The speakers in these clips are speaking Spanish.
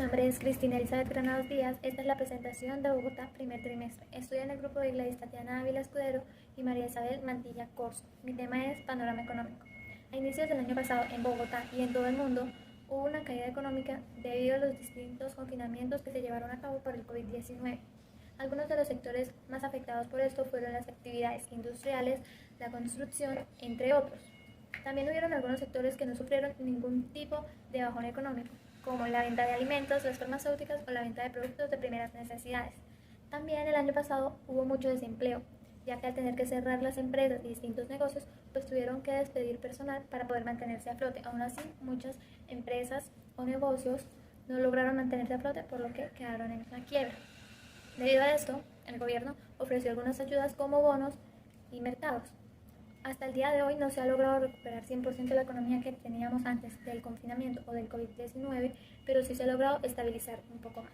nombre es Cristina Elizabeth Granados Díaz. Esta es la presentación de Bogotá primer trimestre. Estudio en el grupo de Gladys Tatiana Ávila Escudero y María Isabel Mantilla Corso. Mi tema es panorama económico. A inicios del año pasado, en Bogotá y en todo el mundo, hubo una caída económica debido a los distintos confinamientos que se llevaron a cabo por el COVID-19. Algunos de los sectores más afectados por esto fueron las actividades industriales, la construcción, entre otros. También hubieron algunos sectores que no sufrieron ningún tipo de bajón económico, como la venta de alimentos, las farmacéuticas o la venta de productos de primeras necesidades. También el año pasado hubo mucho desempleo, ya que al tener que cerrar las empresas y distintos negocios, pues tuvieron que despedir personal para poder mantenerse a flote. Aún así, muchas empresas o negocios no lograron mantenerse a flote, por lo que quedaron en la quiebra. Debido a esto, el gobierno ofreció algunas ayudas como bonos y mercados. Hasta el día de hoy no se ha logrado recuperar 100% la economía que teníamos antes del confinamiento o del COVID-19, pero sí se ha logrado estabilizar un poco más.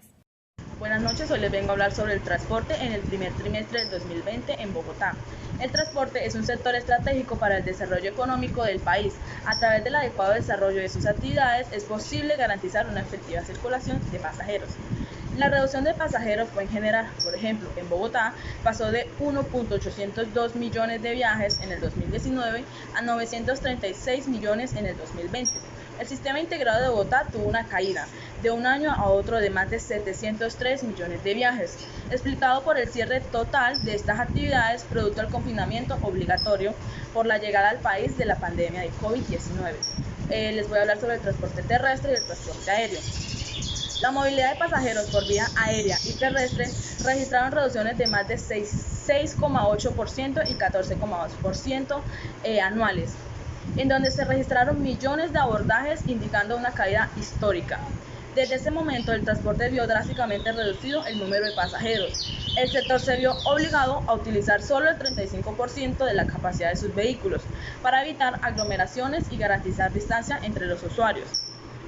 Buenas noches, hoy les vengo a hablar sobre el transporte en el primer trimestre del 2020 en Bogotá. El transporte es un sector estratégico para el desarrollo económico del país. A través del adecuado desarrollo de sus actividades es posible garantizar una efectiva circulación de pasajeros. La reducción de pasajeros fue en general, por ejemplo, en Bogotá pasó de 1.802 millones de viajes en el 2019 a 936 millones en el 2020. El sistema integrado de Bogotá tuvo una caída de un año a otro de más de 703 millones de viajes, explicado por el cierre total de estas actividades producto del confinamiento obligatorio por la llegada al país de la pandemia de COVID-19. Les voy a hablar sobre el transporte terrestre y el transporte aéreo. La movilidad de pasajeros por vía aérea y terrestre registraron reducciones de más de 6,8% y 14,2% anuales, en donde se registraron millones de abordajes, indicando una caída histórica. Desde ese momento, el transporte vio drásticamente reducido el número de pasajeros. El sector se vio obligado a utilizar solo el 35% de la capacidad de sus vehículos para evitar aglomeraciones y garantizar distancia entre los usuarios.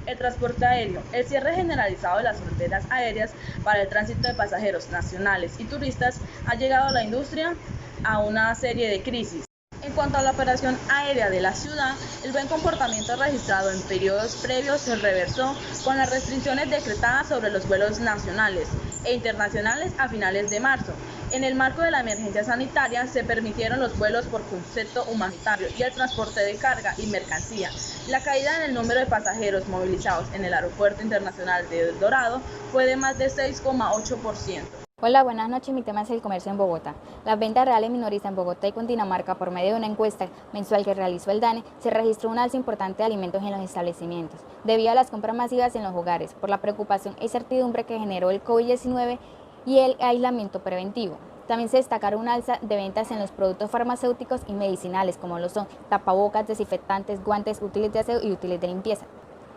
El transporte aéreo. El cierre generalizado de las fronteras aéreas para el tránsito de pasajeros nacionales y turistas ha llegado a la industria a una serie de crisis. En cuanto a la operación aérea de la ciudad, el buen comportamiento registrado en periodos previos se reversó con las restricciones decretadas sobre los vuelos nacionales e internacionales a finales de marzo. En el marco de la emergencia sanitaria se permitieron los vuelos por concepto humanitario y el transporte de carga y mercancía. La caída en el número de pasajeros movilizados en el Aeropuerto Internacional de El Dorado fue de más de 6,8%. Hola, buenas noches. Mi tema es el comercio en Bogotá. Las ventas reales minoristas en Bogotá y Cundinamarca, por medio de una encuesta mensual que realizó el DANE, se registró un alza importante de alimentos en los establecimientos, debido a las compras masivas en los hogares, por la preocupación e incertidumbre que generó el COVID-19 y el aislamiento preventivo. También se destacaron un alza de ventas en los productos farmacéuticos y medicinales, como lo son tapabocas, desinfectantes, guantes, útiles de aseo y útiles de limpieza.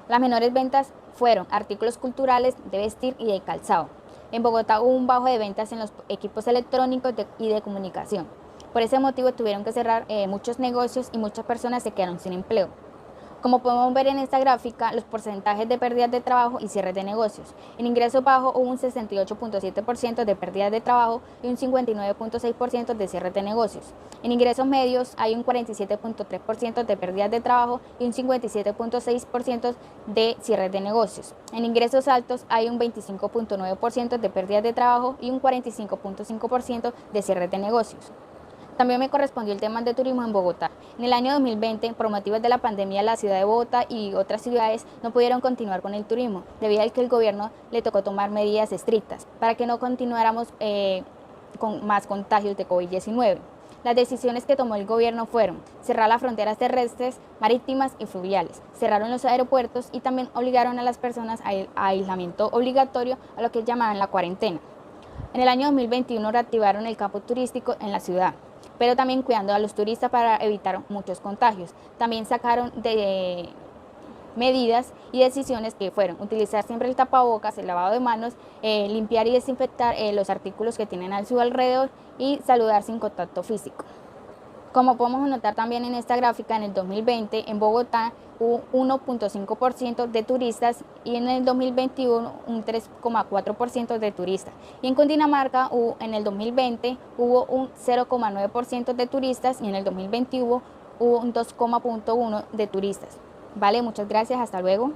Las menores ventas fueron artículos culturales, de vestir y de calzado. En Bogotá hubo un bajo de ventas en los equipos electrónicos y de comunicación. Por ese motivo tuvieron que cerrar muchos negocios y muchas personas se quedaron sin empleo. Como podemos ver en esta gráfica, los porcentajes de pérdidas de trabajo y cierres de negocios. En ingreso bajo hubo un 68,7% de pérdidas de trabajo y un 59,6% de cierres de negocios. En ingresos medios hay un 47,3% de pérdidas de trabajo y un 57,6% de cierres de negocios. En ingresos altos hay un 25,9% de pérdidas de trabajo y un 45,5% de cierres de negocios. También me correspondió el tema de turismo en Bogotá. En el año 2020, por motivos de la pandemia, la ciudad de Bogotá y otras ciudades no pudieron continuar con el turismo, debido a que el gobierno le tocó tomar medidas estrictas para que no continuáramos con más contagios de COVID-19. Las decisiones que tomó el gobierno fueron cerrar las fronteras terrestres, marítimas y fluviales, cerraron los aeropuertos y también obligaron a las personas a aislamiento obligatorio, a lo que llamaban la cuarentena. En el año 2021 reactivaron el campo turístico en la ciudad, pero también cuidando a los turistas para evitar muchos contagios. También sacaron de medidas y decisiones que fueron utilizar siempre el tapabocas, el lavado de manos, limpiar y desinfectar los artículos que tienen a su alrededor y saludar sin contacto físico. Como podemos notar también en esta gráfica, en el 2020 en Bogotá hubo 1,5% de turistas y en el 2021 un 3,4% de turistas. Y en Cundinamarca en el 2020 hubo un 0,9% de turistas y en el 2021 hubo un 2,1% de turistas. Vale, muchas gracias, hasta luego.